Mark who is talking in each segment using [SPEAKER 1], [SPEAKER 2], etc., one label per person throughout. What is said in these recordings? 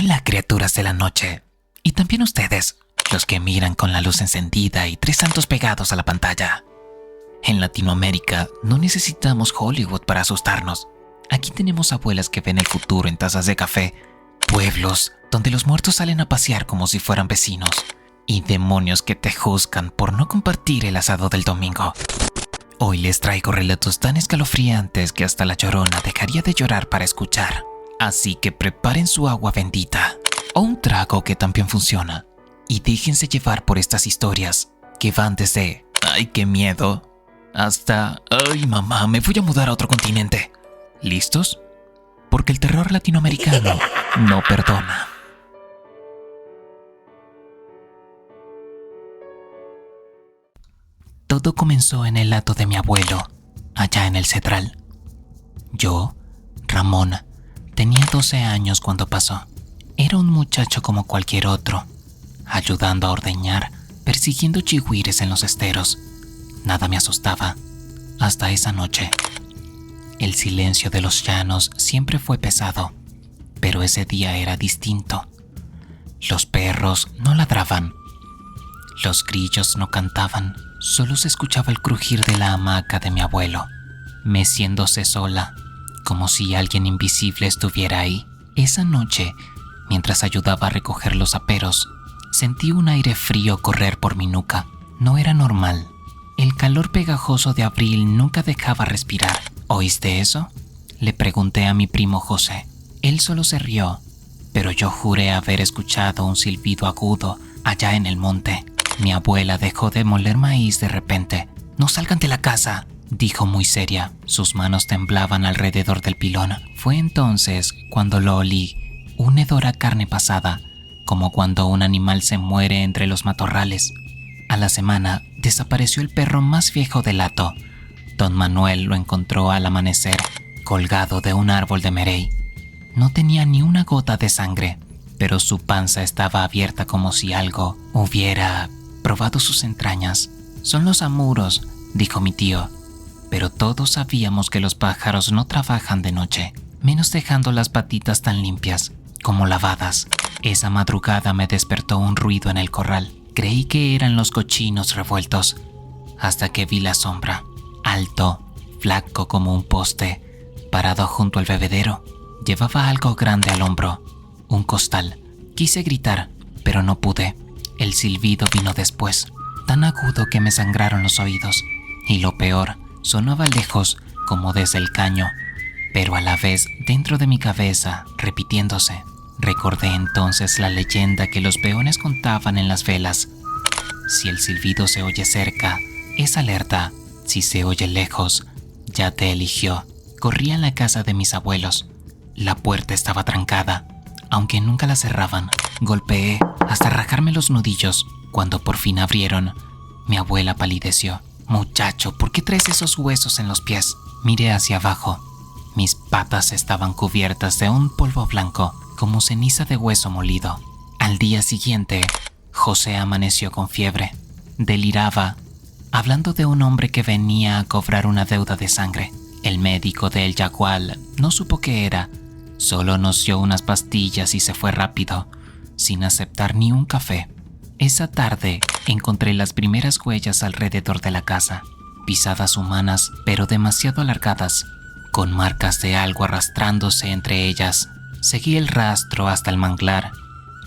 [SPEAKER 1] Hola, criaturas de la noche. Y también ustedes, los que miran con la luz encendida y 3 santos pegados a la pantalla. En Latinoamérica no necesitamos Hollywood para asustarnos. Aquí tenemos abuelas que ven el futuro en tazas de café, pueblos donde los muertos salen a pasear como si fueran vecinos, y demonios que te juzgan por no compartir el asado del domingo. Hoy les traigo relatos tan escalofriantes que hasta la Llorona dejaría de llorar para escuchar. Así que preparen su agua bendita o un trago que también funciona y déjense llevar por estas historias que van desde ¡ay, qué miedo! Hasta ¡ay, mamá, me voy a mudar a otro continente! ¿Listos? Porque el terror latinoamericano no perdona. Todo comenzó en el hato de mi abuelo, allá en el Cedral. Yo, Ramón, tenía 12 años cuando pasó. Era un muchacho como cualquier otro, ayudando a ordeñar, persiguiendo chigüires en los esteros. Nada me asustaba, hasta esa noche. El silencio de los llanos siempre fue pesado, pero ese día era distinto. Los perros no ladraban, los grillos no cantaban, solo se escuchaba el crujir de la hamaca de mi abuelo, meciéndose sola, como si alguien invisible estuviera ahí. Esa noche, mientras ayudaba a recoger los aperos, sentí un aire frío correr por mi nuca. No era normal. El calor pegajoso de abril nunca dejaba respirar. ¿Oíste eso?, le pregunté a mi primo José. Él solo se rió, pero yo juré haber escuchado un silbido agudo allá en el monte. Mi abuela dejó de moler maíz de repente. «No salgan de la casa», dijo muy seria. Sus manos temblaban alrededor del pilón. Fue entonces cuando lo olí, un hedor a carne pasada, como cuando un animal se muere entre los matorrales. A la semana desapareció el perro más viejo del hato. Don Manuel lo encontró al amanecer, colgado de un árbol de merey. No tenía ni una gota de sangre, pero su panza estaba abierta como si algo hubiera probado sus entrañas. «Son los amuros», dijo mi tío, pero todos sabíamos que los pájaros no trabajan de noche, menos dejando las patitas tan limpias como lavadas. Esa madrugada me despertó un ruido en el corral. Creí que eran los cochinos revueltos, hasta que vi la sombra, alto, flaco como un poste, parado junto al bebedero. Llevaba algo grande al hombro, un costal. Quise gritar, pero no pude. El silbido vino después, tan agudo que me sangraron los oídos. Y lo peor, sonaba lejos, como desde el caño, pero a la vez dentro de mi cabeza, repitiéndose. Recordé entonces la leyenda que los peones contaban en las velas. Si el silbido se oye cerca, es alerta. Si se oye lejos, ya te eligió. Corrí a la casa de mis abuelos. La puerta estaba trancada, aunque nunca la cerraban. Golpeé hasta rajarme los nudillos. Cuando por fin abrieron, mi abuela palideció. «Muchacho, ¿por qué traes esos huesos en los pies?» Miré hacia abajo. Mis patas estaban cubiertas de un polvo blanco, como ceniza de hueso molido. Al día siguiente, José amaneció con fiebre. Deliraba, hablando de un hombre que venía a cobrar una deuda de sangre. El médico del Yagual no supo qué era, solo nos dio unas pastillas y se fue rápido, sin aceptar ni un café. Esa tarde encontré las primeras huellas alrededor de la casa, pisadas humanas pero demasiado alargadas, con marcas de algo arrastrándose entre ellas. Seguí el rastro hasta el manglar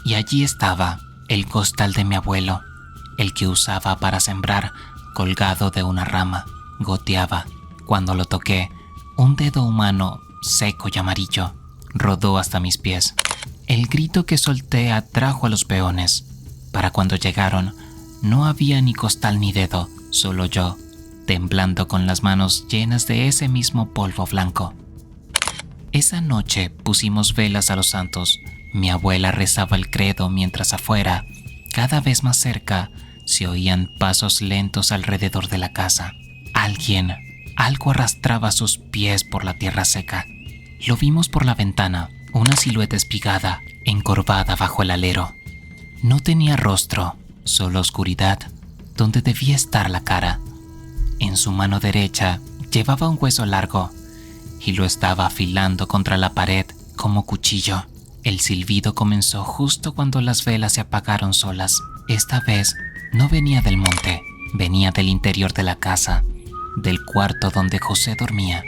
[SPEAKER 1] y allí estaba el costal de mi abuelo, el que usaba para sembrar, colgado de una rama. Goteaba. Cuando lo toqué, un dedo humano, seco y amarillo, rodó hasta mis pies. El grito que solté atrajo a los peones. Para cuando llegaron, no había ni costal ni dedo, solo yo, temblando con las manos llenas de ese mismo polvo blanco. Esa noche pusimos velas a los santos. Mi abuela rezaba el credo mientras afuera, cada vez más cerca, se oían pasos lentos alrededor de la casa. Algo arrastraba sus pies por la tierra seca. Lo vimos por la ventana, una silueta espigada, encorvada bajo el alero. No tenía rostro, solo oscuridad, donde debía estar la cara. En su mano derecha llevaba un hueso largo y lo estaba afilando contra la pared como cuchillo. El silbido comenzó justo cuando las velas se apagaron solas. Esta vez no venía del monte, venía del interior de la casa, del cuarto donde José dormía.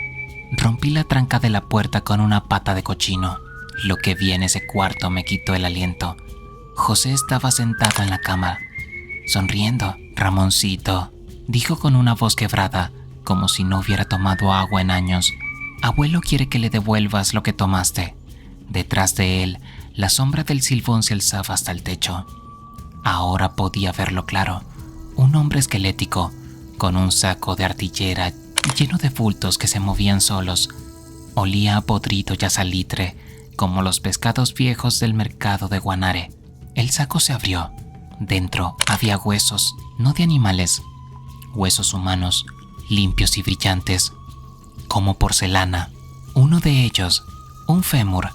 [SPEAKER 1] Rompí la tranca de la puerta con una pata de cochino. Lo que vi en ese cuarto me quitó el aliento. José estaba sentado en la cama, sonriendo. «Ramoncito», dijo con una voz quebrada, como si no hubiera tomado agua en años. «Abuelo quiere que le devuelvas lo que tomaste». Detrás de él, la sombra del silbón se alzaba hasta el techo. Ahora podía verlo claro. Un hombre esquelético, con un saco de artillera lleno de bultos que se movían solos. Olía a podrido y a salitre, como los pescados viejos del mercado de Guanare. El saco se abrió. Dentro había huesos, no de animales, huesos humanos, limpios y brillantes, como porcelana. Uno de ellos, un fémur,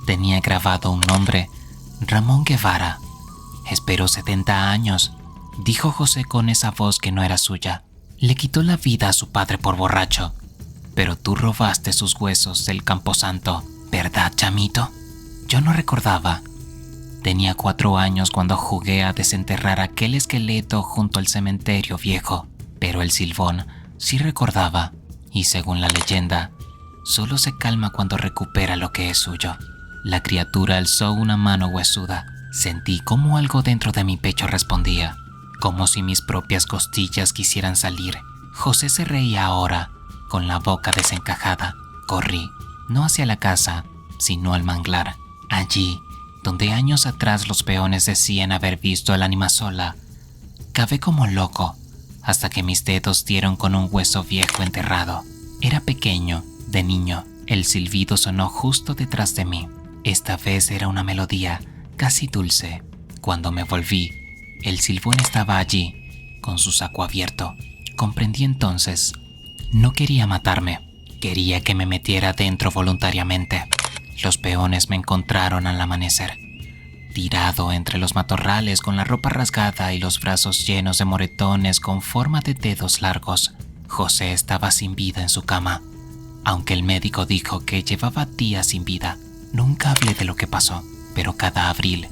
[SPEAKER 1] tenía grabado un nombre: Ramón Guevara. «Esperó 70 años», dijo José con esa voz que no era suya. «Le quitó la vida a su padre por borracho. Pero tú robaste sus huesos del camposanto, ¿verdad, chamito?». Yo no recordaba. Tenía 4 años cuando jugué a desenterrar aquel esqueleto junto al cementerio viejo, pero el silbón sí recordaba, y según la leyenda, solo se calma cuando recupera lo que es suyo. La criatura alzó una mano huesuda. Sentí como algo dentro de mi pecho respondía, como si mis propias costillas quisieran salir. José se reía ahora, con la boca desencajada. Corrí, no hacia la casa, sino al manglar. Allí, donde años atrás los peones decían haber visto al ánima sola. Cavé como loco, hasta que mis dedos dieron con un hueso viejo enterrado. Era pequeño, de niño. El silbido sonó justo detrás de mí. Esta vez era una melodía casi dulce. Cuando me volví, el silbón estaba allí, con su saco abierto. Comprendí entonces. No quería matarme, quería que me metiera dentro voluntariamente. Los peones me encontraron al amanecer, tirado entre los matorrales con la ropa rasgada y los brazos llenos de moretones con forma de dedos largos. José estaba sin vida en su cama. Aunque el médico dijo que llevaba días sin vida, nunca hablé de lo que pasó. Pero cada abril,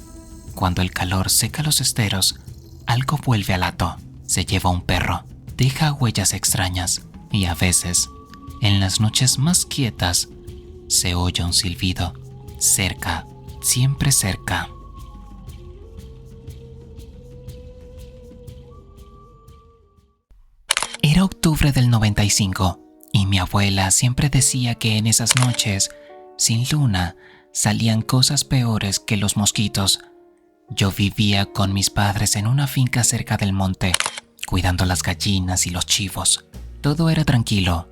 [SPEAKER 1] cuando el calor seca los esteros, algo vuelve al hato. Se lleva un perro, deja huellas extrañas y a veces, en las noches más quietas, se oye un silbido, cerca, siempre cerca. Era octubre del 95 y mi abuela siempre decía que en esas noches, sin luna, salían cosas peores que los mosquitos. Yo vivía con mis padres en una finca cerca del monte, cuidando las gallinas y los chivos. Todo era tranquilo,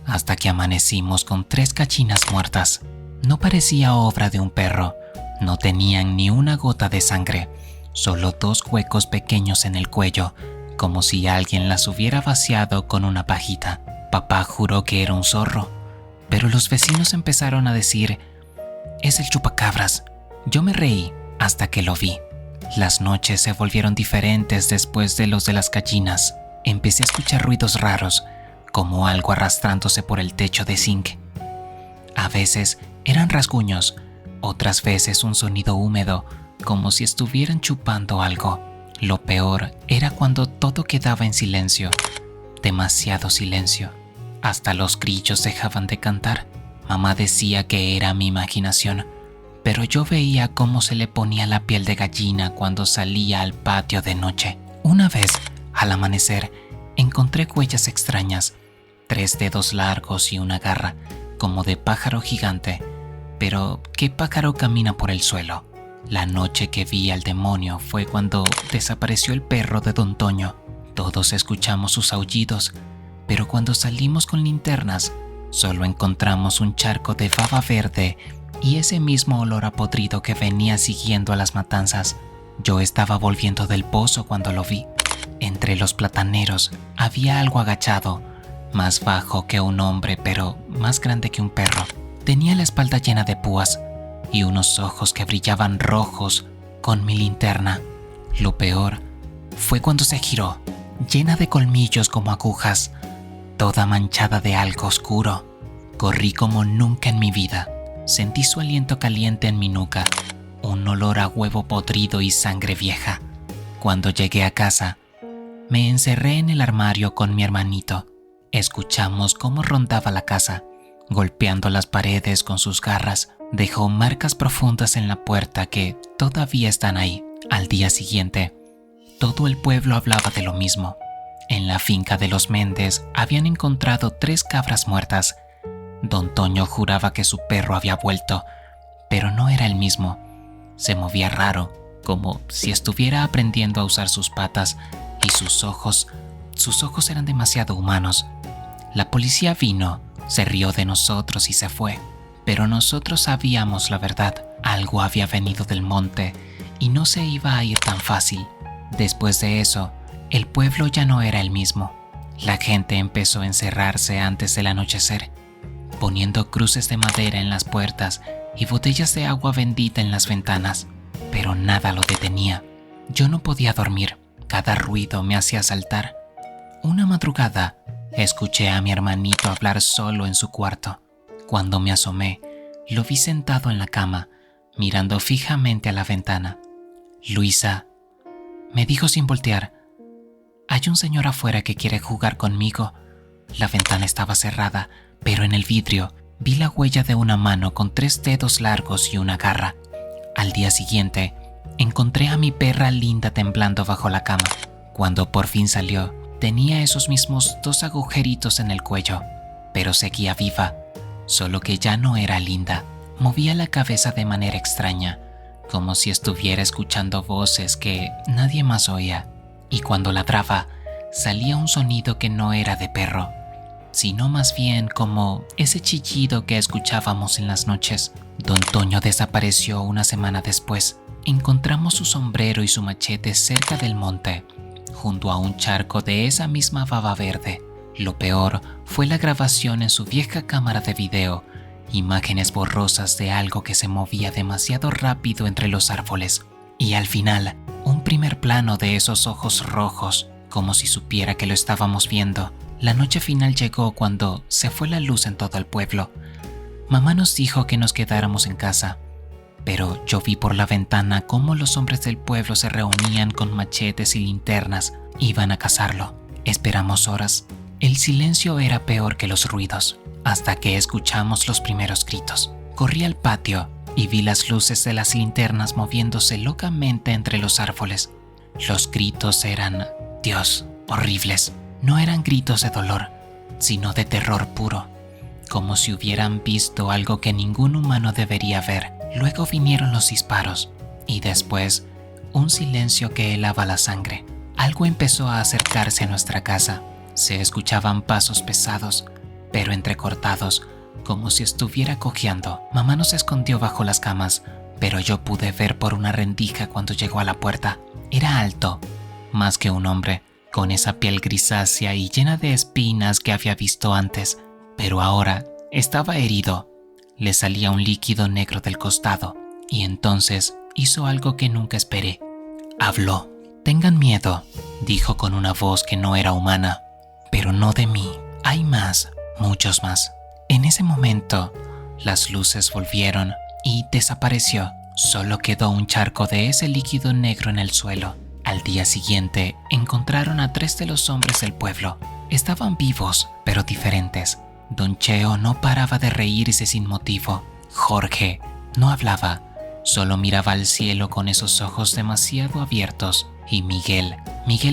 [SPEAKER 1] hasta que amanecimos con 3 gallinas muertas. No parecía obra de un perro, no tenían ni una gota de sangre, solo 2 huecos pequeños en el cuello, como si alguien las hubiera vaciado con una pajita. Papá juró que era un zorro, pero los vecinos empezaron a decir: «Es el chupacabras». Yo me reí hasta que lo vi. Las noches se volvieron diferentes después de los de las gallinas. Empecé a escuchar ruidos raros, como algo arrastrándose por el techo de zinc. A veces eran rasguños, otras veces un sonido húmedo, como si estuvieran chupando algo. Lo peor era cuando todo quedaba en silencio, demasiado silencio. Hasta los grillos dejaban de cantar. Mamá decía que era mi imaginación, pero yo veía cómo se le ponía la piel de gallina cuando salía al patio de noche. Una vez, al amanecer, encontré huellas extrañas, 3 dedos largos y una garra, como de pájaro gigante. Pero, ¿qué pájaro camina por el suelo? La noche que vi al demonio fue cuando desapareció el perro de Don Toño. Todos escuchamos sus aullidos, pero cuando salimos con linternas, solo encontramos un charco de baba verde y ese mismo olor a podrido que venía siguiendo a las matanzas. Yo estaba volviendo del pozo cuando lo vi. Entre los plataneros había algo agachado, más bajo que un hombre pero más grande que un perro. Tenía la espalda llena de púas y unos ojos que brillaban rojos con mi linterna. Lo peor fue cuando se giró, llena de colmillos como agujas, toda manchada de algo oscuro. Corrí como nunca en mi vida. Sentí su aliento caliente en mi nuca, un olor a huevo podrido y sangre vieja. Cuando llegué a casa, me encerré en el armario con mi hermanito. Escuchamos cómo rondaba la casa, golpeando las paredes con sus garras. Dejó marcas profundas en la puerta que todavía están ahí. Al día siguiente, todo el pueblo hablaba de lo mismo. En la finca de los Méndez habían encontrado 3 cabras muertas. Don Toño juraba que su perro había vuelto, pero no era el mismo. Se movía raro, como si estuviera aprendiendo a usar sus patas, y sus ojos eran demasiado humanos. La policía vino, se rió de nosotros y se fue, pero nosotros sabíamos la verdad. Algo había venido del monte y no se iba a ir tan fácil. Después de eso, el pueblo ya no era el mismo. La gente empezó a encerrarse antes del anochecer, poniendo cruces de madera en las puertas y botellas de agua bendita en las ventanas, pero nada lo detenía. Yo no podía dormir, cada ruido me hacía saltar. Una madrugada, escuché a mi hermanito hablar solo en su cuarto. Cuando me asomé, lo vi sentado en la cama, mirando fijamente a la ventana. «Luisa», me dijo sin voltear, «hay un señor afuera que quiere jugar conmigo». La ventana estaba cerrada, pero en el vidrio vi la huella de una mano con 3 dedos largos y una garra. Al día siguiente, encontré a mi perra Linda temblando bajo la cama. Cuando por fin salió, tenía esos mismos 2 agujeritos en el cuello, pero seguía viva, solo que ya no era Linda. Movía la cabeza de manera extraña, como si estuviera escuchando voces que nadie más oía, y cuando ladraba, salía un sonido que no era de perro, sino más bien como ese chillido que escuchábamos en las noches. Don Toño desapareció una semana después. Encontramos su sombrero y su machete cerca del monte, junto a un charco de esa misma baba verde. Lo peor fue la grabación en su vieja cámara de video, imágenes borrosas de algo que se movía demasiado rápido entre los árboles. Y al final, un primer plano de esos ojos rojos, como si supiera que lo estábamos viendo. La noche final llegó cuando se fue la luz en todo el pueblo. Mamá nos dijo que nos quedáramos en casa, pero yo vi por la ventana cómo los hombres del pueblo se reunían con machetes y linternas. Iban a cazarlo. Esperamos horas. El silencio era peor que los ruidos, hasta que escuchamos los primeros gritos. Corrí al patio y vi las luces de las linternas moviéndose locamente entre los árboles. Los gritos eran, Dios, horribles. No eran gritos de dolor, sino de terror puro, como si hubieran visto algo que ningún humano debería ver. Luego vinieron los disparos, y después un silencio que helaba la sangre. Algo empezó a acercarse a nuestra casa. Se escuchaban pasos pesados, pero entrecortados, como si estuviera cojeando. Mamá nos escondió bajo las camas, pero yo pude ver por una rendija cuando llegó a la puerta. Era alto, más que un hombre, con esa piel grisácea y llena de espinas que había visto antes, pero ahora estaba herido. Le salía un líquido negro del costado, y entonces hizo algo que nunca esperé. Habló. «Tengan miedo», dijo con una voz que no era humana, «pero no de mí. Hay más, muchos más». En ese momento, las luces volvieron y desapareció. Solo quedó un charco de ese líquido negro en el suelo. Al día siguiente, encontraron a 3 de los hombres del pueblo. Estaban vivos, pero diferentes. Don Cheo no paraba de reírse sin motivo. Jorge no hablaba, solo miraba al cielo con esos ojos demasiado abiertos. Y Miguel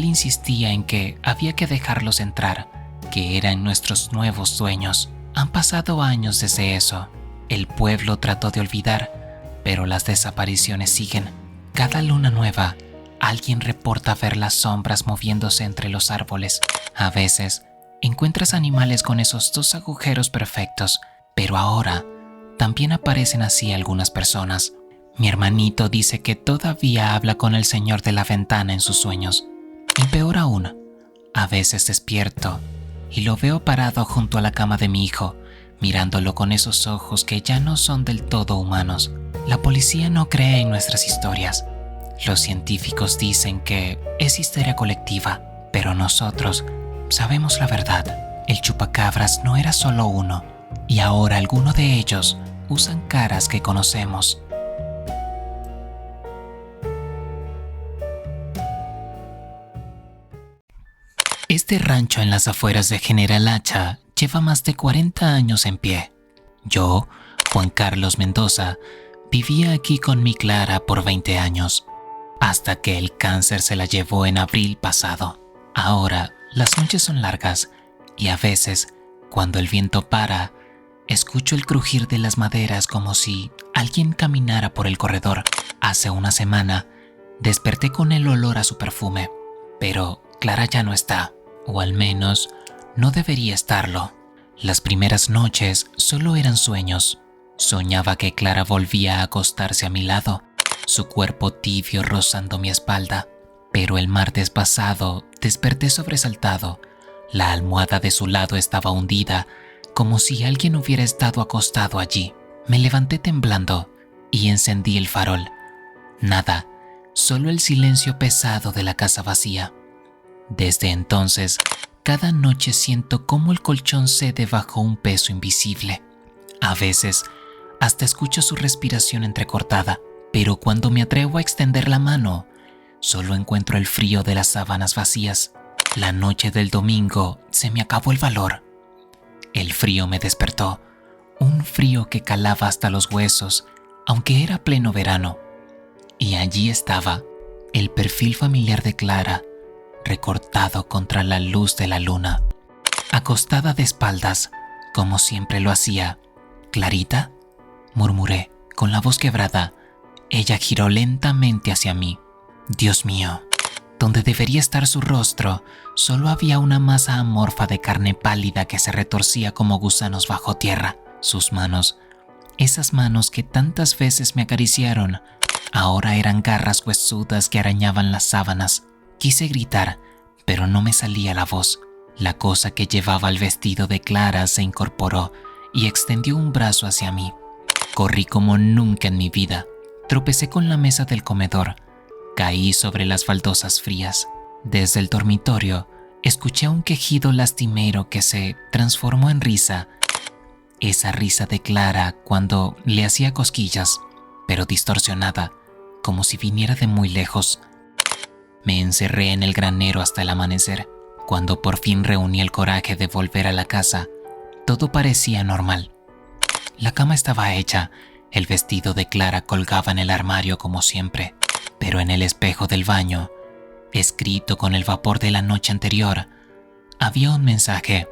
[SPEAKER 1] insistía en que había que dejarlos entrar, que eran nuestros nuevos dueños. Han pasado años desde eso. El pueblo trató de olvidar, pero las desapariciones siguen. Cada luna nueva, alguien reporta ver las sombras moviéndose entre los árboles. A veces, encuentras animales con esos 2 agujeros perfectos, pero ahora también aparecen así algunas personas. Mi hermanito dice que todavía habla con el señor de la ventana en sus sueños. Y peor aún, a veces despierto y lo veo parado junto a la cama de mi hijo, mirándolo con esos ojos que ya no son del todo humanos. La policía no cree en nuestras historias. Los científicos dicen que es histeria colectiva, pero nosotros sabemos la verdad. El chupacabras no era solo uno, y ahora alguno de ellos usan caras que conocemos. Este rancho en las afueras de General Hacha lleva más de 40 años en pie. Yo, Juan Carlos Mendoza, vivía aquí con mi Clara por 20 años, hasta que el cáncer se la llevó en abril pasado. Ahora, las noches son largas y a veces, cuando el viento para, escucho el crujir de las maderas como si alguien caminara por el corredor. Hace una semana, desperté con el olor a su perfume, pero Clara ya no está, o al menos no debería estarlo. Las primeras noches solo eran sueños. Soñaba que Clara volvía a acostarse a mi lado, su cuerpo tibio rozando mi espalda. Pero el martes pasado desperté sobresaltado. La almohada de su lado estaba hundida, como si alguien hubiera estado acostado allí. Me levanté temblando y encendí el farol. Nada, solo el silencio pesado de la casa vacía. Desde entonces, cada noche siento cómo el colchón cede bajo un peso invisible. A veces, hasta escucho su respiración entrecortada, pero cuando me atrevo a extender la mano, solo encuentro el frío de las sábanas vacías. La noche del domingo se me acabó el valor. El frío me despertó, un frío que calaba hasta los huesos, aunque era pleno verano. Y allí estaba, el perfil familiar de Clara, recortado contra la luz de la luna, acostada de espaldas, como siempre lo hacía. «¿Clarita?», murmuré, con la voz quebrada. Ella giró lentamente hacia mí. Dios mío, donde debería estar su rostro, solo había una masa amorfa de carne pálida que se retorcía como gusanos bajo tierra. Sus manos, esas manos que tantas veces me acariciaron, ahora eran garras huesudas que arañaban las sábanas. Quise gritar, pero no me salía la voz. La cosa que llevaba el vestido de Clara se incorporó y extendió un brazo hacia mí. Corrí como nunca en mi vida. Tropecé con la mesa del comedor. Caí sobre las baldosas frías. Desde el dormitorio, escuché un quejido lastimero que se transformó en risa. Esa risa de Clara cuando le hacía cosquillas, pero distorsionada, como si viniera de muy lejos. Me encerré en el granero hasta el amanecer. Cuando por fin reuní el coraje de volver a la casa, todo parecía normal. La cama estaba hecha, el vestido de Clara colgaba en el armario como siempre, pero en el espejo del baño, escrito con el vapor de la noche anterior, había un mensaje: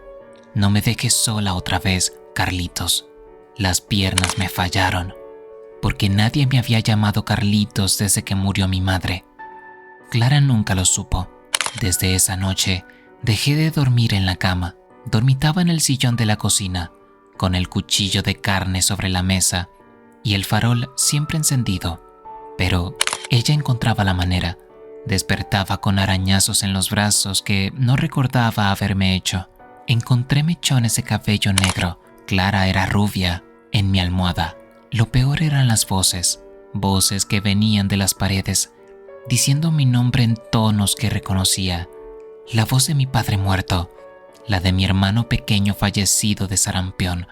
[SPEAKER 1] «No me dejes sola otra vez, Carlitos». Las piernas me fallaron, porque nadie me había llamado Carlitos desde que murió mi madre. Clara nunca lo supo. Desde esa noche, dejé de dormir en la cama. Dormitaba en el sillón de la cocina, con el cuchillo de carne sobre la mesa y el farol siempre encendido. Pero ella encontraba la manera. Despertaba con arañazos en los brazos que no recordaba haberme hecho. Encontré mechones de cabello negro. Clara era rubia en mi almohada. Lo peor eran las voces que venían de las paredes, diciendo mi nombre en tonos que reconocía. La voz de mi padre muerto, la de mi hermano pequeño fallecido de sarampión.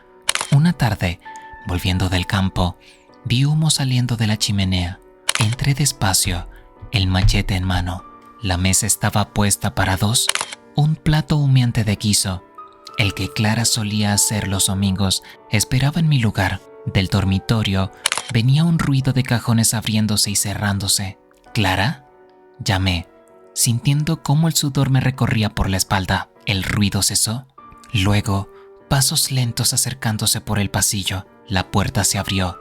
[SPEAKER 1] Una tarde, volviendo del campo, vi humo saliendo de la chimenea. Entré despacio, el machete en mano. La mesa estaba puesta para dos, un plato humeante de guiso, el que Clara solía hacer los domingos, esperaba en mi lugar. Del dormitorio venía un ruido de cajones abriéndose y cerrándose. «¿Clara?», llamé, sintiendo cómo el sudor me recorría por la espalda. El ruido cesó. Luego, pasos lentos acercándose por el pasillo. La puerta se abrió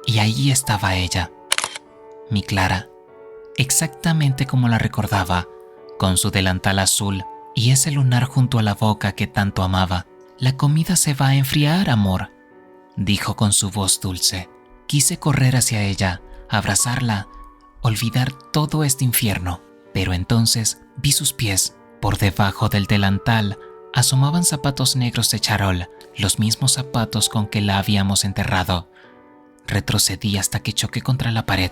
[SPEAKER 1] y ahí estaba ella, mi Clara, exactamente como la recordaba, con su delantal azul y ese lunar junto a la boca que tanto amaba. «La comida se va a enfriar, amor», dijo con su voz dulce. Quise correr hacia ella, abrazarla, olvidar todo este infierno, pero entonces vi sus pies. Por debajo del delantal asomaban zapatos negros de charol, los mismos zapatos con que la habíamos enterrado. Retrocedí hasta que choqué contra la pared.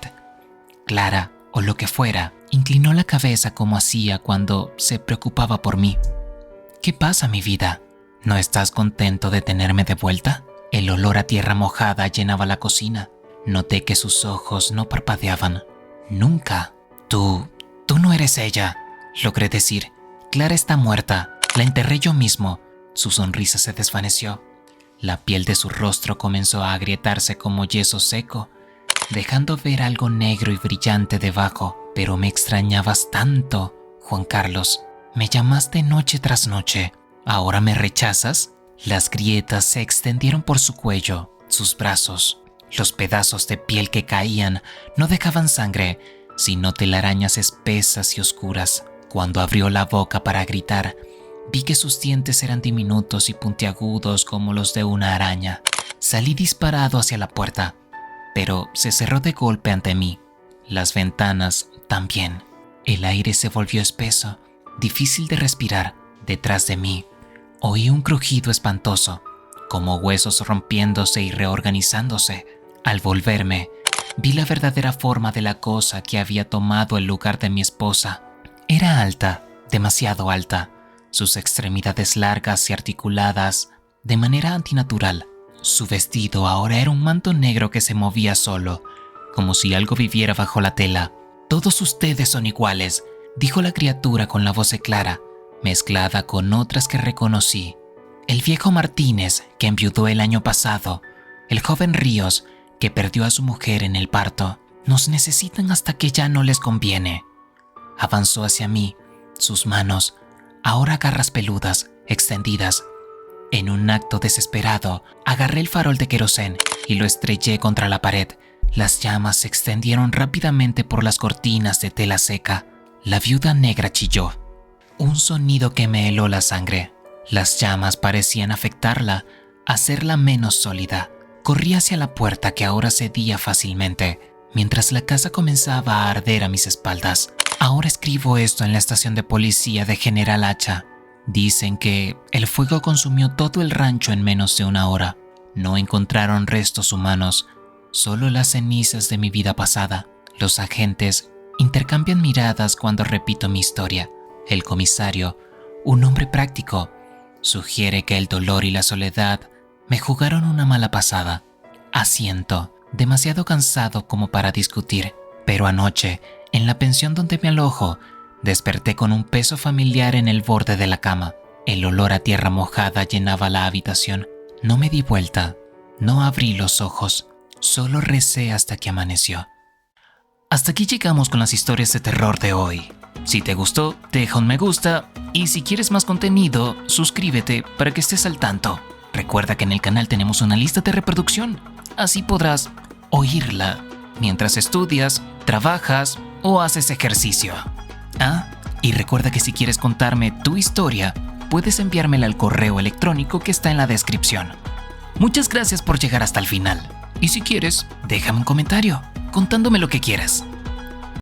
[SPEAKER 1] Clara, o lo que fuera, inclinó la cabeza como hacía cuando se preocupaba por mí. «¿Qué pasa, mi vida? ¿No estás contento de tenerme de vuelta?», El olor a tierra mojada llenaba la cocina. Noté que sus ojos no parpadeaban. Nunca. Tú no eres ella, logré decir. Clara está muerta. La enterré yo mismo. Su sonrisa se desvaneció. La piel de su rostro comenzó a agrietarse como yeso seco, dejando ver algo negro y brillante debajo. Pero me extrañabas tanto, Juan Carlos. Me llamaste noche tras noche. ¿Ahora me rechazas? Las grietas se extendieron por su cuello, sus brazos. Los pedazos de piel que caían no dejaban sangre, sino telarañas espesas y oscuras. Cuando abrió la boca para gritar, vi que sus dientes eran diminutos y puntiagudos como los de una araña. Salí disparado hacia la puerta, pero se cerró de golpe ante mí. Las ventanas también. El aire se volvió espeso, difícil de respirar. Detrás de mí, oí un crujido espantoso, como huesos rompiéndose y reorganizándose. Al volverme, vi la verdadera forma de la cosa que había tomado el lugar de mi esposa. Era alta, demasiado alta, sus extremidades largas y articuladas de manera antinatural. Su vestido ahora era un manto negro que se movía solo, como si algo viviera bajo la tela. «Todos ustedes son iguales», dijo la criatura con la voz clara, mezclada con otras que reconocí. El viejo Martínez, que enviudó el año pasado, el joven Ríos, que perdió a su mujer en el parto. Nos necesitan hasta que ya no les conviene. Avanzó hacia mí, sus manos, ahora garras peludas, extendidas. En un acto desesperado, agarré el farol de querosén y lo estrellé contra la pared. Las llamas se extendieron rápidamente por las cortinas de tela seca. La viuda negra chilló. Un sonido que me heló la sangre. Las llamas parecían afectarla, hacerla menos sólida. Corrí hacia la puerta que ahora cedía fácilmente, mientras la casa comenzaba a arder a mis espaldas. Ahora escribo esto en la estación de policía de General Hacha. Dicen que el fuego consumió todo el rancho en menos de una hora. No encontraron restos humanos, solo las cenizas de mi vida pasada. Los agentes intercambian miradas cuando repito mi historia. El comisario, un hombre práctico, sugiere que el dolor y la soledad me jugaron una mala pasada. Asiento, demasiado cansado como para discutir, pero anoche, en la pensión donde me alojo, desperté con un peso familiar en el borde de la cama. El olor a tierra mojada llenaba la habitación. No me di vuelta, no abrí los ojos, solo recé hasta que amaneció. Hasta aquí llegamos con las historias de terror de hoy. Si te gustó, deja un me gusta y si quieres más contenido, suscríbete para que estés al tanto. Recuerda que en el canal tenemos una lista de reproducción, así podrás oírla mientras estudias, trabajas o haces ejercicio. Y recuerda que si quieres contarme tu historia, puedes enviármela al correo electrónico que está en la descripción. Muchas gracias por llegar hasta el final. Y si quieres, déjame un comentario contándome lo que quieras.